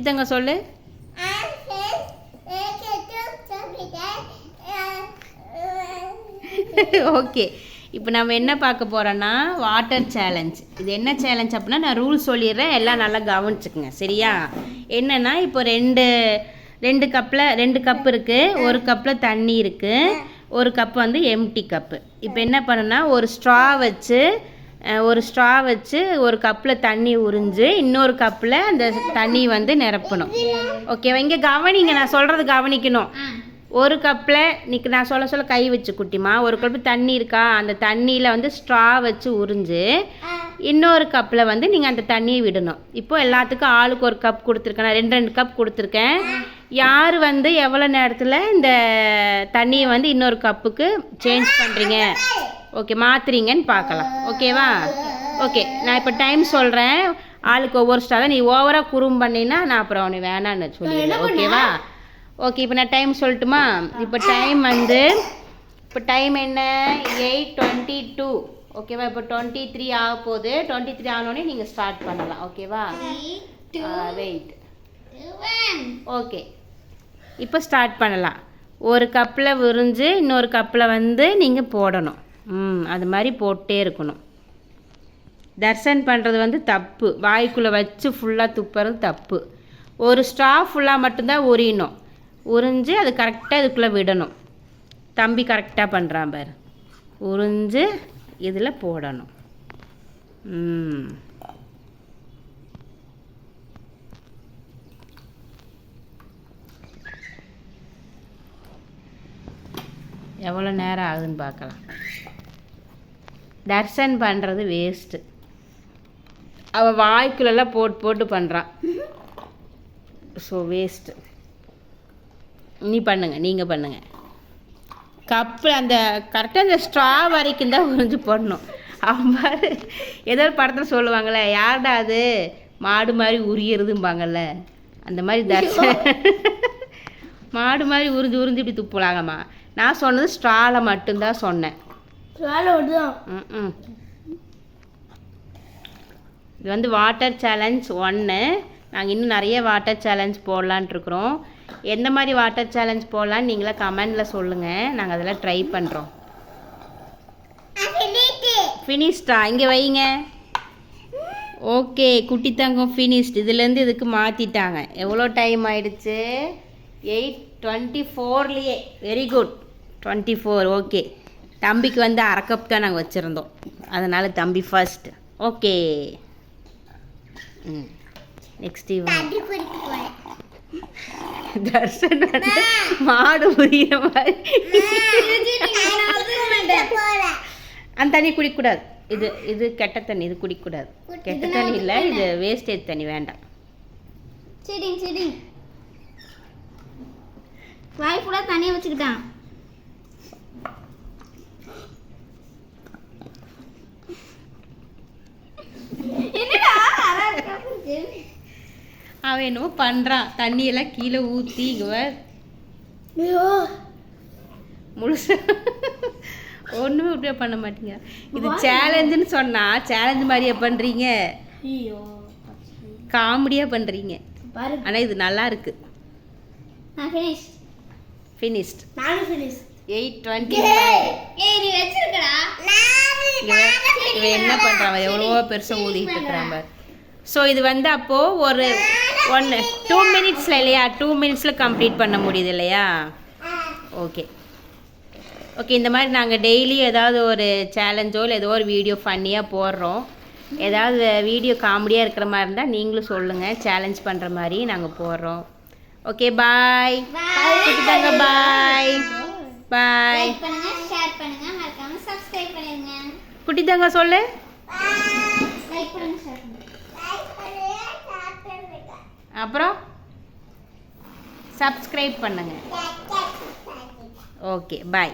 குட்டி தங்க சொல்லு. ஓகே, இப்போ நம்ம என்ன பார்க்க போகிறோன்னா வாட்டர் சேலஞ்ச். இது என்ன சேலஞ்ச் அப்படின்னா நான் ரூல்ஸ் சொல்லிடுறேன், எல்லாம் நல்லா கவனிச்சுக்குங்க சரியா. என்னென்னா இப்போ ரெண்டு கப் இருக்குது, ஒரு கப்பில் தண்ணி இருக்குது, ஒரு கப் வந்து எம்டி கப்பு. இப்போ என்ன பண்ணுன்னா ஒரு ஸ்ட்ரா வச்சு ஒரு கப்பில் தண்ணி உறிஞ்சு இன்னொரு கப்பில் அந்த தண்ணி வந்து நிரப்பணும். ஓகேவா? இங்கே கவனிங்க, நான் சொல்கிறது கவனிக்கணும். ஒரு கப்பில் நான் சொல்ல கை வச்சு குட்டிமா, ஒரு கப்பு தண்ணி இருக்கா, அந்த தண்ணியில் வந்து ஸ்ட்ரா வச்சு உறிஞ்சு இன்னொரு கப்பில் வந்து நீங்கள் அந்த தண்ணியை விடணும். இப்போது எல்லாத்துக்கும் ஆளுக்கு ஒரு கப் கொடுத்துருக்கேன், நான் 2 கப் கொடுத்துருக்கேன். யார் வந்து எவ்வளோ நேரத்தில் இந்த தண்ணியை வந்து இன்னொரு கப்புக்கு சேஞ்ச் பண்ணுறீங்க, ஓகே மாற்றுறீங்கன்னு பார்க்கலாம். ஓகேவா? ஓகே, நான் இப்போ டைம் சொல்கிறேன், ஆளுக்கு ஒவ்வொரு ஸ்டார் தான். நீ ஓவராக குறும் பண்ணினா நான் அப்புறம் அவனை வேணான்னு சொல்லிடுவேன். ஓகேவா? ஓகே, இப்போ நான் டைம் சொல்லட்டுமா? இப்போ டைம் என்ன 8:22. ஓகேவா? இப்போ 23 ஆக போகுது. 23 ஆனோடனே நீங்கள் ஸ்டார்ட் பண்ணலாம். ஓகேவா? வெயிட். ஓகே, இப்போ ஸ்டார்ட் பண்ணலாம். ஒரு கப்பில் உறிஞ்சு இன்னொரு கப்பில் வந்து நீங்கள் போடணும். அது மாதிரி போட்டே இருக்கணும். தர்சன் பண்ணுறது வந்து தப்பு, வாய்க்குள்ளே வச்சு ஃபுல்லாக துப்புறது தப்பு. ஒரு ஸ்ட்ரா ஃபுல்லாக மட்டும்தான் உரியணும், உறிஞ்சு அது கரெக்டாக இதுக்குள்ளே விடணும். தம்பி கரெக்டாக பண்ணுறான் பாரு, உறிஞ்சு இதில் போடணும். எவ்வளோ நேரம் ஆகுதுன்னு பார்க்கலாம். தர்சன் பண்ணுறது வேஸ்ட்டு, அவள் வாய்க்குள்ளெல்லாம் போட்டு பண்ணுறான். So waste. நீங்கள் பண்ணுங்கள். கப்பு அந்த கரெக்டாக அந்த ஸ்ட்ரா வரைக்கும் தான் உறிஞ்சு போடணும். அவன் பாரு ஏதோ ஒரு படத்தில் சொல்லுவாங்கள்ல, யார்டா அது மாடு மாதிரி உரியறதும்பாங்கள்ல, அந்த மாதிரி தர்சன் மாடு மாதிரி உறிஞ்சு இப்படி துப்புலாங்கம்மா. நான் சொன்னது ஸ்ட்ராவில் மட்டும்தான் சொன்னேன். இது வந்து வாட்டர் சேலஞ்ச் 1. நாங்கள் இன்னும் நிறைய வாட்டர் சேலஞ்ச் போடலான்ட்ருக்குறோம். எந்த மாதிரி வாட்டர் சேலஞ்ச் போடலான்னு நீங்களே கமெண்டில் சொல்லுங்கள், நாங்கள் அதெல்லாம் ட்ரை பண்ணுறோம். ஃபினிஷ்டா? இங்கே வைங்க. ஓகே, குட்டி தங்கம் ஃபினிஷ்ட். இதுலேருந்து இதுக்கு மாற்றிட்டாங்க. எவ்வளோ டைம் ஆயிடுச்சு? 8:24. Very good, 24. ஓகே, தம்பிக்கு வந்து அரை கப் தான் நாங்கள் வச்சுருந்தோம், அதனால் தம்பி ஃபர்ஸ்ட். ஓகே, நெக்ஸ்ட் தர்ஷன் மாடு உரிகிற மாதிரி அந்த தண்ணி குடிக்கக்கூடாது. இது கெட்ட தண்ணி, இது குடிக்கக்கூடாது. கெட்ட தண்ணி இல்லை, இது வேஸ்டேஜ் தண்ணி, வேண்டாம். சரி வாய் கூட தண்ணியை வச்சுக்கிட்டான். அவன் என்னமோ பண்ணுறான், தண்ணியெல்லாம் கீழே ஊற்றி முழுசு ஒன்றுமே இப்படியே பண்ண மாட்டீங்க. இது சேலஞ்சுன்னு சொன்னால் சேலஞ்சு மாதிரியே பண்ணுறீங்க, காமெடியாக பண்ணுறீங்க. ஆனால் இது நல்லா இருக்கு. ஃபினிஷ்ட். 8:25. இவன் என்ன பண்ணுறான், எவ்வளோ பெருசாக ஊதிட்டு இருக்கிறான் பாரு. ஸோ இது வந்து அப்போது ஒரு 2 மினிட்ஸில் இல்லையா, 2 மினிட்ஸில் கம்ப்ளீட் பண்ண முடியுது இல்லையா? ஓகே, இந்த மாதிரி நாங்கள் டெய்லி ஏதாவது ஒரு சேலஞ்சோ இல்லை ஏதோ ஒரு வீடியோ ஃபன்னியாக போடுறோம். ஏதாவது வீடியோ காமெடியாக இருக்கிற மாதிரி இருந்தால் நீங்களும் சொல்லுங்கள், சேலஞ்ச் பண்ணுற மாதிரி நாங்கள் போடுறோம். ஓகே, பாய். பாய். குட்டி தங்க சொல்லு. அப்புறம் சப்ஸ்கிரைப் பண்ணுங்க. ஓகே, பாய்.